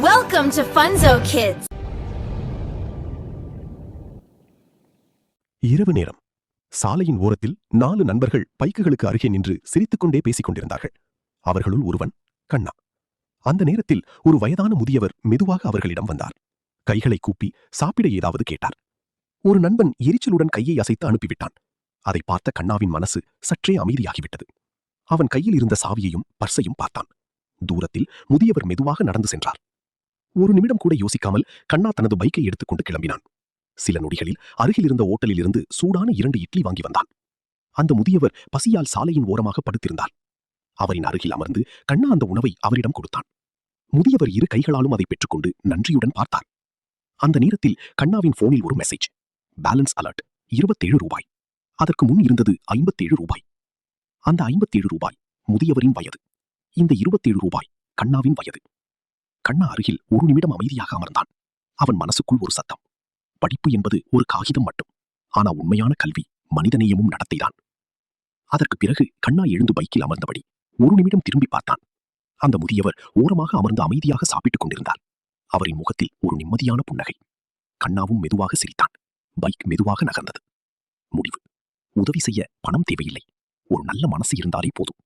Welcome to Funzo Kids. இரவு நேரம். சாலையின் ஓரத்தில் 4 நண்பர்கள் பைக்குகளுக்கு அருகே நின்று சிரித்துக்கொண்டே பேசிக் கொண்டிருந்தார்கள். அவர்களுள் ஒருவன் கண்ணா. அந்த நேரத்தில் ஒரு வயதான முதியவர் மெதுவாக அவர்களிடம் வந்தார். கைகளை கூப்பி சாப்பிட ஏதாவது கேட்டார். ஒரு நண்பன் எரிச்சலுடன் கையை அசைத்து அனுப்பிவிட்டான். அதை பார்த்த கண்ணாவின் மனசு சற்றே அமைதியாகிவிட்டது. அவன் கையில் இருந்த சாவியையும் பர்சையும் பார்த்தான். தூரத்தில் முதியவர் மெதுவாக நடந்து சென்றார். ஒரு நிமிடம் கூட யோசிக்காமல் கண்ணா தனது பைக்கை எடுத்துக்கொண்டு கிளம்பினான். சில நொடிகளில் அருகில் இருந்த ஓட்டலில் இருந்து சூடான 2 இட்லி வாங்கி வந்தான். அந்த முதியவர் பசியால் சாலையின் ஓரமாக படுத்திருந்தார். அவரின் அருகில் அமர்ந்து கண்ணா அந்த உணவை அவரிடம் கொடுத்தான். முதியவர் 2 கைகளாலும் அதை பெற்றுக்கொண்டு நன்றியுடன் பார்த்தார். அந்த நேரத்தில் கண்ணாவின் போனில் ஒரு மெசேஜ். பேலன்ஸ் அலர்ட் 27 ரூபாய். அதற்கு முன் இருந்தது 57 ரூபாய். அந்த 57 ரூபாய் முதியவரின் வயது. இந்த 27 ரூபாய் கண்ணாவின் வயது. கண்ணா அருகில் ஒரு நிமிடம் அமைதியாக அமர்ந்தான். அவன் மனசுக்குள் ஒரு சத்தம். படிப்பு என்பது ஒரு காகிதம் மட்டும். ஆனா உண்மையான கல்வி மனிதநேயமும் நடத்தைதான். அதற்கு பிறகு கண்ணா எழுந்து பைக்கில் அமர்ந்தபடி ஒரு நிமிடம் திரும்பி பார்த்தான். அந்த முதியவர் ஓரமாக அமர்ந்து அமைதியாக சாப்பிட்டுக் கொண்டிருந்தார். அவரின் முகத்தில் ஒரு நிம்மதியான புன்னகை. கண்ணாவும் மெதுவாக சிரித்தான். பைக் மெதுவாக நகர்ந்தது. முடிவு. உதவி செய்ய பணம் தேவையில்லை. ஒரு நல்ல மனசு இருந்தாலே போதும்.